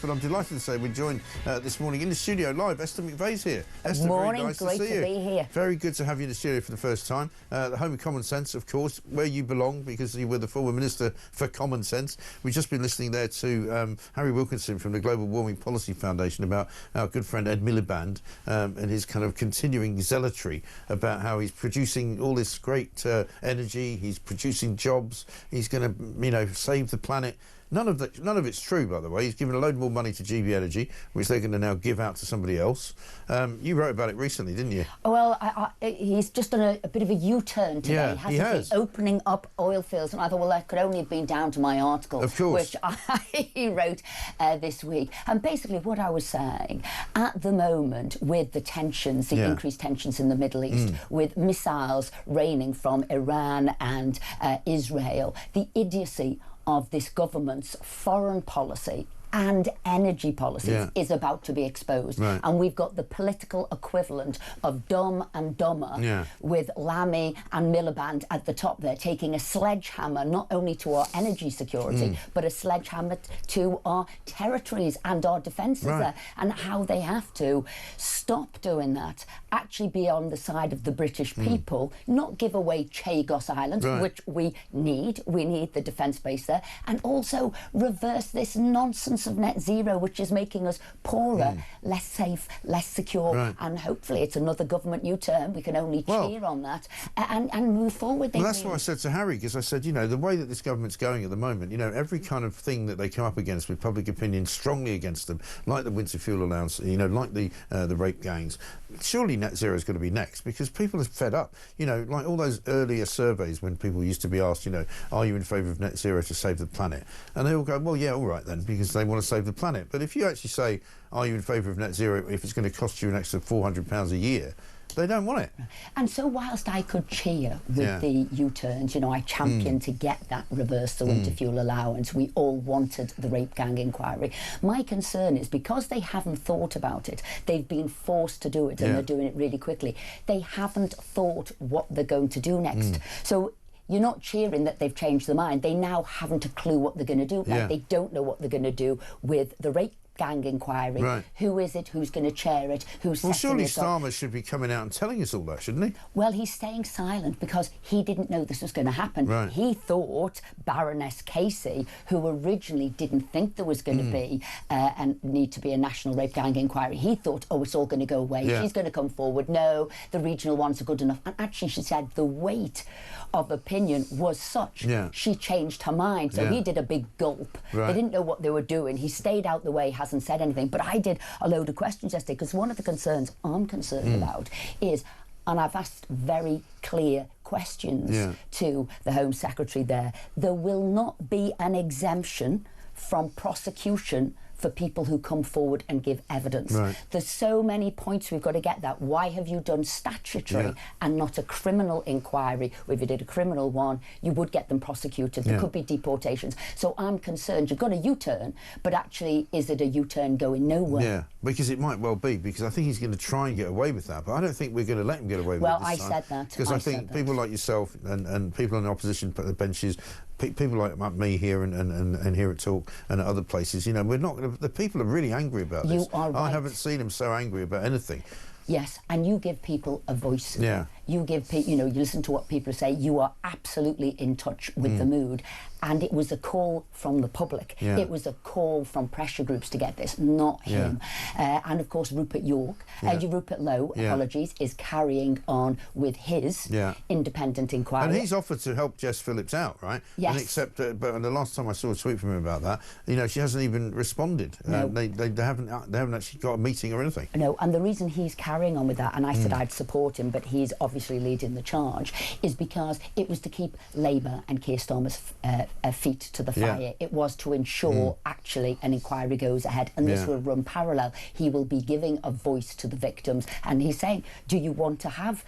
But I'm delighted to say we're joined this morning in the studio live. Esther McVeigh's here. Esther, morning, very nice great to see you. Be here. Very good to have you in the studio for the first time. The home of common sense, of course, where you belong, because you were the former Minister for Common Sense. We've just been listening there to Harry Wilkinson from the Global Warming Policy Foundation about our good friend Ed Miliband and his kind of continuing zealotry about how he's producing all this great energy, he's producing jobs, he's going to, you know, save the planet. None of it's true, by the way. He's given a load more money to GB Energy, which they're going to now give out to somebody else. You wrote about it recently, didn't you? Well, he's just done a bit of a U-turn today, hasn't he has. Opening up oil fields, and I thought, well, that could only have been down to my article, of course, which I wrote this week. And basically what I was saying, at the moment, with the tensions, the increased tensions in the Middle East, with missiles raining from Iran and Israel, the idiocy of this government's foreign policy and energy policies is about to be exposed. Right. And we've got the political equivalent of Dumb and Dumber with Lammy and Miliband at the top there, taking a sledgehammer not only to our energy security, but a sledgehammer to our territories and our defences there, and how they have to stop doing that, actually be on the side of the British people, not give away Chagos Island, which we need the defence base there, and also reverse this nonsense of net zero, which is making us poorer, less safe, less secure, and hopefully it's another government U-turn. We can only cheer on that and move forward. Well, that's what I said to Harry, because I said, you know, the way that this government's going at the moment, you know, every kind of thing that they come up against with public opinion strongly against them, like the winter fuel allowance, you know, like the rape gangs, surely net zero is going to be next, because people are fed up. You know, like all those earlier surveys when people used to be asked, you know, are you in favour of net zero to save the planet? And they all go, well, yeah, all right then, because they want to save the planet. But if you actually say, are you in favour of net zero if it's going to cost you an extra £400 a year, they don't want it. And so whilst I could cheer with the U-turns, you know, I championed to get that reverse the winter fuel allowance, we all wanted the rape gang inquiry. My concern is because they haven't thought about it, they've been forced to do it, and they're doing it really quickly. They haven't thought what they're going to do next. So you're not cheering that they've changed their mind. They now haven't a clue what they're going to do. Like, they don't know what they're going to do with the rape gang inquiry. Who is it? Who's going to chair it? Who's well, surely Starmer should be coming out and telling us all that, shouldn't he? Well, he's staying silent because he didn't know this was going to happen. He thought Baroness Casey, who originally didn't think there was going to be and need to be a national rape gang inquiry, he thought, oh, it's all going to go away. She's going to come forward. No, the regional ones are good enough. And actually, she said the weight of opinion was such, she changed her mind. So he did a big gulp. They didn't know what they were doing. He stayed out the way, hasn't said anything. But I did a load of questions yesterday, because one of the concerns I'm concerned about is, and I've asked very clear questions to the Home Secretary there will not be an exemption from prosecution for people who come forward and give evidence. There's so many points we've got to get that. Why have you done statutory and not a criminal inquiry? If you did a criminal one, you would get them prosecuted. There could be deportations. So I'm concerned. You've got a U-turn, but actually, is it a U-turn going nowhere? Yeah, because it might well be, because I think he's going to try and get away with that, but I don't think we're going to let him get away with it this time. Well, I said that. Because I think people like yourself and people on the opposition benches, people like me here and here at Talk and at other places, you know, we're not going to, the people are really angry about this. You are right. I haven't seen them so angry about anything. Yes, and you give people a voice. You give people, you know, you listen to what people say. You are absolutely in touch with the mood. And it was a call from the public. It was a call from pressure groups to get this, not him. And of course, Rupert Lowe, apologies, is carrying on with his independent inquiry. And he's offered to help Jess Phillips out, right? Yes. And except, but the last time I saw a tweet from him about that, you know, she hasn't even responded. No. They haven't actually got a meeting or anything. No, and the reason he's carrying on with that, and I said I'd support him, but he's obviously leading the charge, is because it was to keep Labour and Keir Starmer's feet to the fire. It was to ensure actually an inquiry goes ahead, and this will run parallel. He will be giving a voice to the victims, and he's saying, do you want to have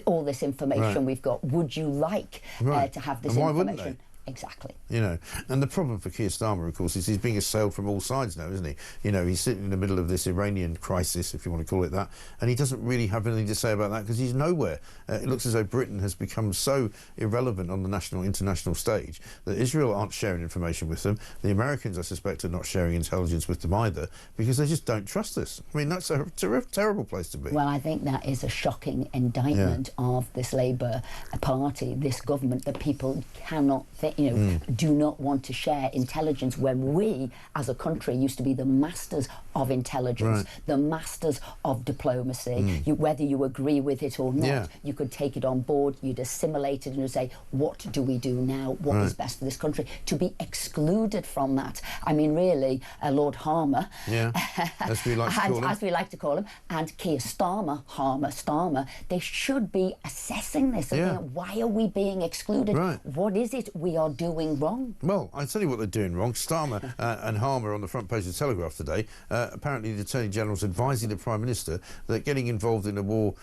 all this information we've got? Would you like to have this information? Exactly. You know, and the problem for Keir Starmer, of course, is he's being assailed from all sides now, isn't he? You know, he's sitting in the middle of this Iranian crisis, if you want to call it that, and he doesn't really have anything to say about that because he's nowhere. It looks as though Britain has become so irrelevant on the national, international stage that Israel aren't sharing information with them. The Americans, I suspect, are not sharing intelligence with them either because they just don't trust us. I mean, that's a terrible place to be. Well, I think that is a shocking indictment of this Labour Party, this government, that people cannot, do not want to share intelligence when we, as a country, used to be the masters of intelligence, the masters of diplomacy. Whether you agree with it or not, you could take it on board, you'd assimilate it and you'd say, what do we do now? What is best for this country? To be excluded from that. I mean, really, Lord Harmer, as we like to call him, and Keir Starmer, they should be assessing this and thinking, why are we being excluded? What is it we are doing wrong? Well, I'll tell you what they're doing wrong. Starmer and Harmer on the front page of the Telegraph today. Apparently the Attorney General's advising the Prime Minister that getting involved in a war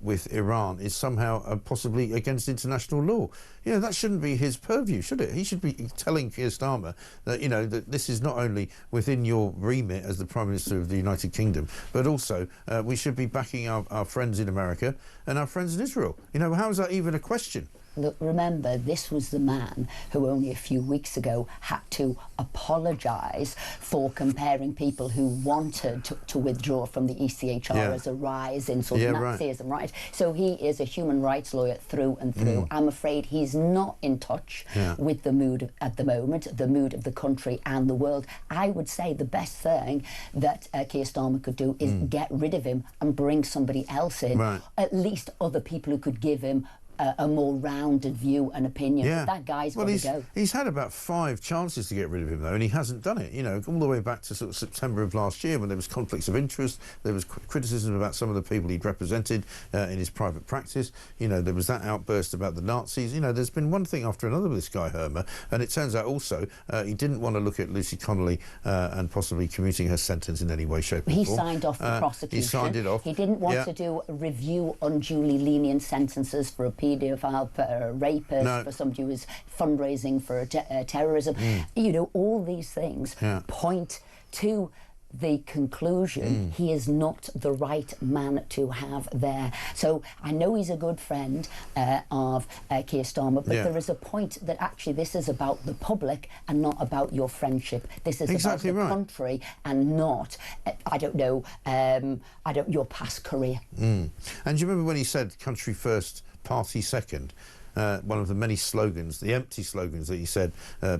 with Iran is somehow possibly against international law. You know, that shouldn't be his purview, should it? He should be telling Keir Starmer that, you know, that this is not only within your remit as the Prime Minister of the United Kingdom, but also we should be backing our friends in America and our friends in Israel. You know, how is that even a question? Look, remember, this was the man who only a few weeks ago had to apologise for comparing people who wanted to withdraw from the ECHR as a rise in sort of Nazism, right? So he is a human rights lawyer through and through. I'm afraid he's not in touch with the mood at the moment, the mood of the country and the world. I would say the best thing that Keir Starmer could do is get rid of him and bring somebody else in, at least other people who could give him a more rounded view and opinion. That guy's got to go. He's had about 5 chances to get rid of him, though, and he hasn't done it. You know, all the way back to sort of September of last year when there was conflicts of interest, there was criticism about some of the people he'd represented in his private practice. You know, there was that outburst about the Nazis. You know, there's been one thing after another with this guy, Hermer, and it turns out also he didn't want to look at Lucy Connolly and possibly commuting her sentence in any way, shape or form. He signed off the prosecution. He signed it off. He didn't want to do a review unduly lenient sentences for a paedophile, for a rapist, for somebody who was fundraising for terrorism. You know, all these things point to the conclusion he is not the right man to have there. So I know he's a good friend of Keir Starmer, but there is a point that actually this is about the public and not about your friendship. This is about the country and not, I don't know, your past career. And do you remember when he said country first, party second? One of the many slogans, the empty slogans that he said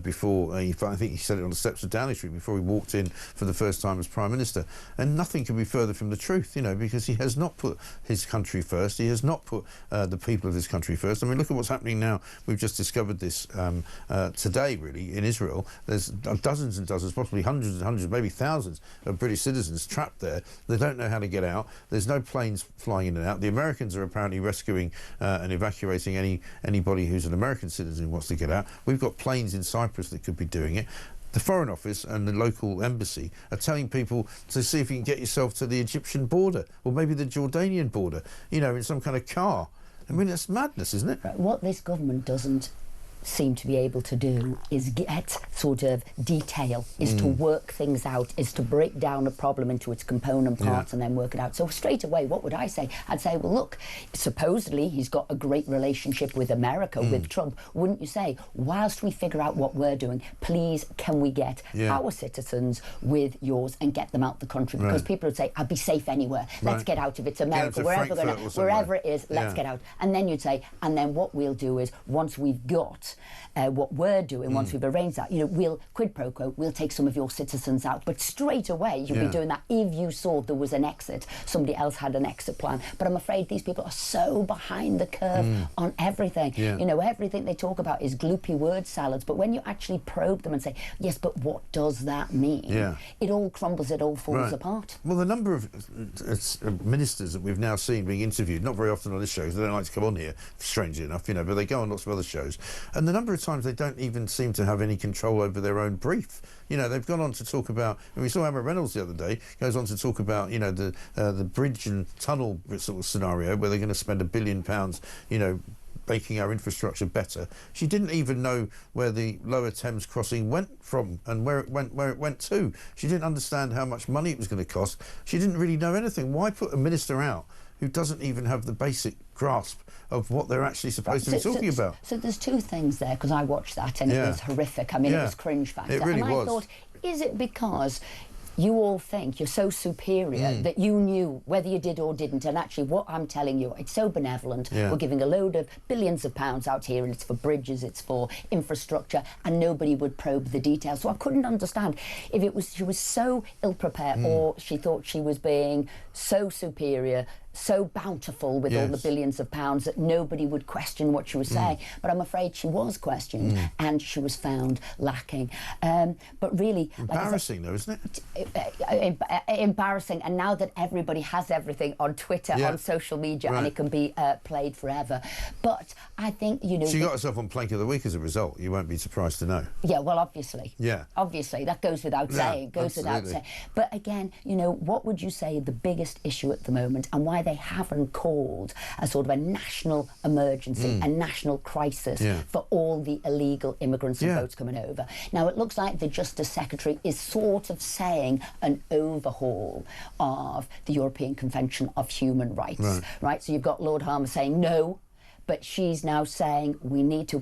before, I think he said it on the steps of Downing Street before he walked in for the first time as Prime Minister. And nothing could be further from the truth, you know, because he has not put his country first. He has not put the people of this country first. I mean, look at what's happening now. We've just discovered this today, really, in Israel. There's dozens and dozens, possibly hundreds and hundreds, maybe thousands of British citizens trapped there. They don't know how to get out. There's no planes flying in and out. The Americans are apparently rescuing and evacuating anybody who's an American citizen who wants to get out. We've got planes in Cyprus that could be doing it. The Foreign Office and the local embassy are telling people to see if you can get yourself to the Egyptian border or maybe the Jordanian border, you know, in some kind of car. I mean, that's madness, isn't it? What this government doesn't seem to be able to do is get sort of detail, is to work things out, is to break down a problem into its component parts and then work it out. So straight away, what would I say? I'd say, well, look, supposedly he's got a great relationship with America, with Trump. Wouldn't you say, whilst we figure out what we're doing, please can we get our citizens with yours and get them out the country? Because people would say, I'd be safe anywhere. Let's get out. If it's America, wherever it is, let's get out. And then you'd say, and then what we'll do is, once we've got what we're doing, once we've arranged that, you know, we'll quid pro quo, we'll take some of your citizens out. But straight away you'll be doing that if you saw there was an exit, somebody else had an exit plan. But I'm afraid these people are so behind the curve on everything. You know, everything they talk about is gloopy word salads, but when you actually probe them and say, yes, but what does that mean? It all crumbles, it all falls apart. Well, the number of ministers that we've now seen being interviewed, not very often on this show, because they don't like to come on here, strangely enough, you know, but they go on lots of other shows, and the number of times they don't even seem to have any control over their own brief. You know, they've gone on to talk about, and we saw Emma Reynolds the other day, goes on to talk about, you know, the bridge and tunnel sort of scenario where they're going to spend £1 billion, you know, making our infrastructure better. She didn't even know where the Lower Thames crossing went from and where it went to. She didn't understand how much money it was going to cost. She didn't really know anything. Why put a minister out who doesn't even have the basic grasp of what they're actually supposed to be talking about? So there's two things there, because I watched that and it was horrific. I mean, it was cringe factor. It really and I was. thought, is it because you all think you're so superior that you knew whether you did or didn't? And actually, what I'm telling you, it's so benevolent. We're giving a load of billions of pounds out here, and it's for bridges, it's for infrastructure, and nobody would probe the details. So I couldn't understand if it was she was so ill-prepared or she thought she was being so superior, so bountiful with all the billions of pounds that nobody would question what she was saying. But I'm afraid she was questioned and she was found lacking. But really... Embarrassing, though, isn't it? Embarrassing. And now that everybody has everything on Twitter, on social media, and it can be played forever. But I think, you know... She got herself on Plank of the Week as a result. You won't be surprised to know. Yeah, well, obviously. Yeah. Obviously. That goes without saying. Goes without saying. But again, you know, what would you say the biggest issue at the moment, and why they haven't called a sort of a national emergency, a national crisis for all the illegal immigrants and boats coming over? Now, it looks like the Justice Secretary is sort of saying an overhaul of the European Convention of Human Rights, right? So you've got Lord Harmer saying no, but she's now saying we need to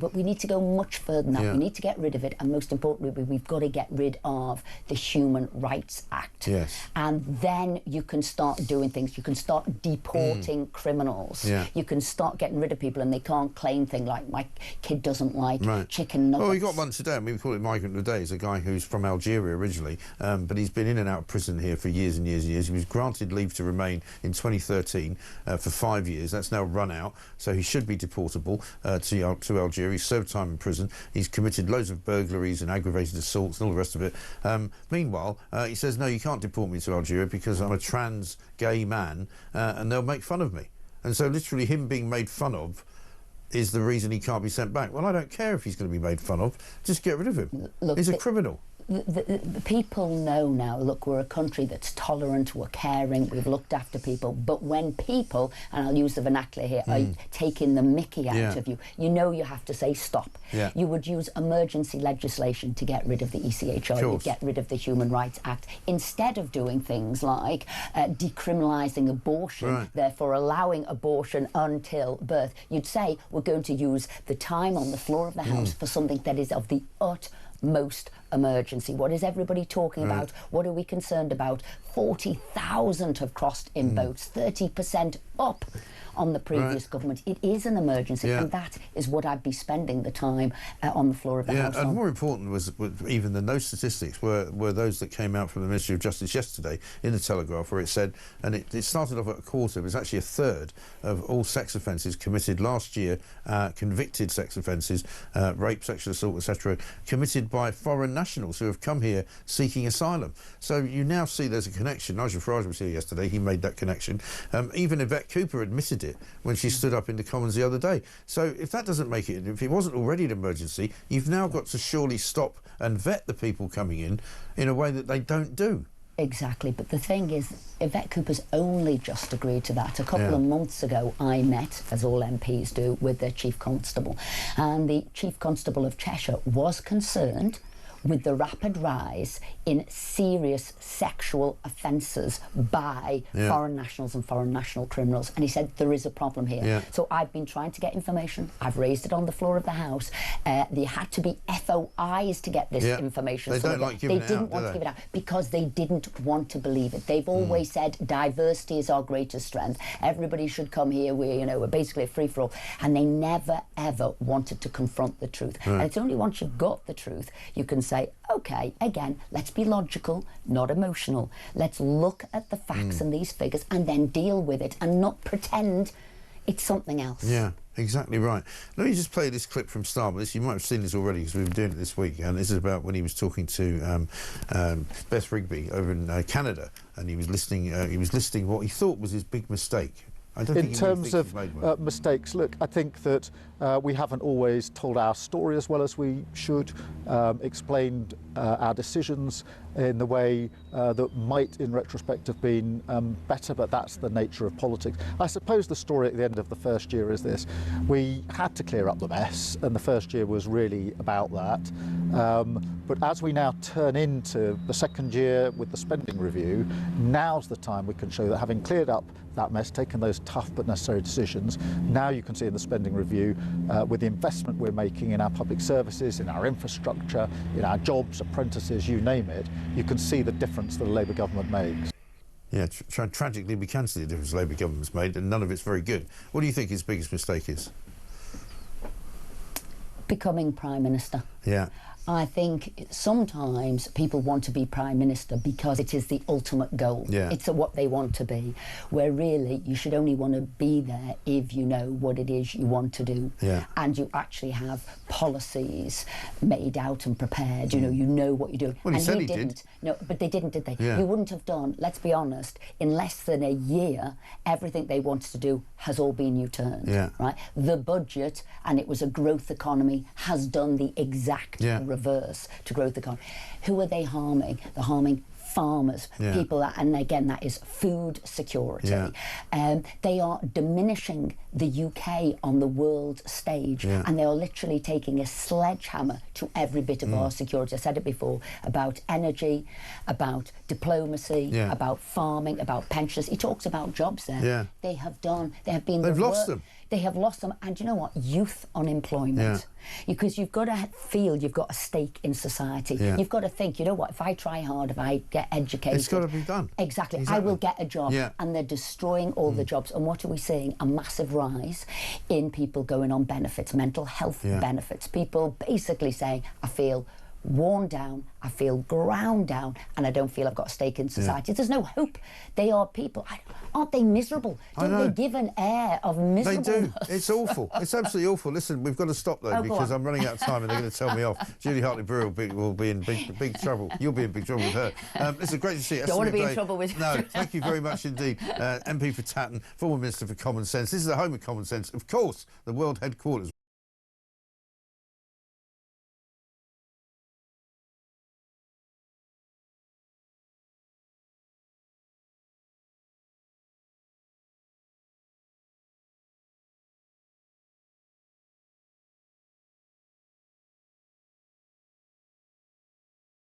go much further than that. We need to get rid of it, and most importantly, we've got to get rid of the Human Rights Act. And then you can start doing things. You can start deporting criminals. You can start getting rid of people, and they can't claim things like my kid doesn't like chicken nuggets. Well, we got one today. I mean, we call it Migrant of the Day. He's a guy who's from Algeria originally, but he's been in and out of prison here for years and years and years. He was granted leave to remain in 2013 for 5 years. That's now run out, so he should be deportable to Algeria. He's served time in prison. He's committed loads of burglaries and aggravated assaults and all the rest of it. Meanwhile, he says, no, you can't deport me to Algeria because I'm a trans gay man and they'll make fun of me. And so literally him being made fun of is the reason he can't be sent back. Well, I don't care if he's going to be made fun of. Just get rid of him. Look, he's a criminal. The people know now, look, we're a country that's tolerant, we're caring, we've looked after people, but when people, and I'll use the vernacular here, are taking the mickey out of you, you know you have to say stop. You would use emergency legislation to get rid of the ECHR, you'd get rid of the Human Rights Act, instead of doing things like decriminalising abortion, therefore allowing abortion until birth. You'd say we're going to use the time on the floor of the House for something that is of the utmost emergency. What is everybody talking about? What are we concerned about? 40,000 have crossed in boats, 30% up on the previous government. It is an emergency, and that is what I'd be spending the time on the floor of the House and on. more important was even than those statistics were those that came out from the Ministry of Justice yesterday in the Telegraph, where it said, and it started off at a quarter, it was actually a third of all sex offences committed last year, convicted sex offences, rape, sexual assault, etc., committed by foreign nationals who have come here seeking asylum. So you now see there's a connection. Nigel Farage was here yesterday, he made that connection. Even Yvette Cooper admitted it when she stood up in the Commons the other day. So if that doesn't make it, if it wasn't already an emergency, you've now got to surely stop and vet the people coming in a way that they don't do. Exactly, but the thing is, Yvette Cooper's only just agreed to that. A couple of months ago, I met, as all MPs do, with the Chief Constable, and the Chief Constable of Cheshire was concerned with the rapid rise in serious sexual offences by foreign nationals and foreign national criminals. And he said there is a problem here. So I've been trying to get information. I've raised it on the floor of the House. There had to be FOIs to get this information. They don't like giving it out, didn't want to give it out because they didn't want to believe it. They've always said diversity is our greatest strength. Everybody should come here. We're basically a free-for-all. And they never, ever wanted to confront the truth. And it's only once you've got the truth you can say, OK, again, let's be logical, not emotional. Let's look at the facts and these figures and then deal with it and not pretend it's something else. Yeah, exactly right. Let me just play this clip from Starbucks. You might have seen this already because we've been doing it this week. And this is about when he was talking to Beth Rigby over in Canada, and he was listing what he thought was his big mistake. In terms of mistakes, look, I think that we haven't always told our story as well as we should, explained our decisions in the way that might, in retrospect, have been better, but that's the nature of politics. I suppose the story at the end of the first year is this. We had to clear up the mess, and the first year was really about that. But as we now turn into the second year with the spending review, now's the time we can show that having cleared up that mess, taken those tough but necessary decisions, now you can see in the spending review, with the investment we're making in our public services, in our infrastructure, in our jobs, apprentices, you name it, you can see the difference that a Labour government makes. Yeah, tragically we can see the difference the Labour government's made, and none of it's very good. What do you think his biggest mistake is? Becoming Prime Minister. Yeah. I think sometimes people want to be Prime Minister because it is the ultimate goal. Yeah. It's what they want to be, where really you should only want to be there if you know what it is you want to do. Yeah. And you actually have policies made out and prepared, you know what you're doing. Well, he and said he didn't. Did. No, but they didn't, did they? Yeah. You wouldn't have done, let's be honest, in less than a year, everything they wanted to do has all been U-turned. Yeah. Right? The budget, and it was a growth economy, has done the exact reverse to growth economy. Who are they harming? They're harming farmers, people that, and again, that is food security. They are diminishing the UK on the world stage, and they are literally taking a sledgehammer to every bit of our security. I said it before, about energy, about diplomacy, about farming, about pensions. He talks about jobs there. They have been They've lost them. They have lost them, and you know what? Youth unemployment. Because you've got to feel you've got a stake in society. You've got to think, you know what, if I try hard, if I get educated... It's got to be done. Exactly. I will get a job. And they're destroying all the jobs. And what are we seeing? A massive rise in people going on benefits, mental health benefits. People basically saying, I feel worn down, I feel ground down, and I don't feel I've got a stake in society. There's no hope. They are people. Aren't they miserable? Don't they give an air of miserableness? They do. It's awful. It's absolutely awful. Listen, we've got to stop though, because I'm running out of time and they're going to tell me off. Julie Hartley-Brewer will be in big trouble. You'll be in big trouble with her. Listen, great to see you. Don't want to be in trouble with No, thank you very much indeed. MP for Tatton, former Minister for Common Sense. This is the home of Common Sense. Of course, the world headquarters.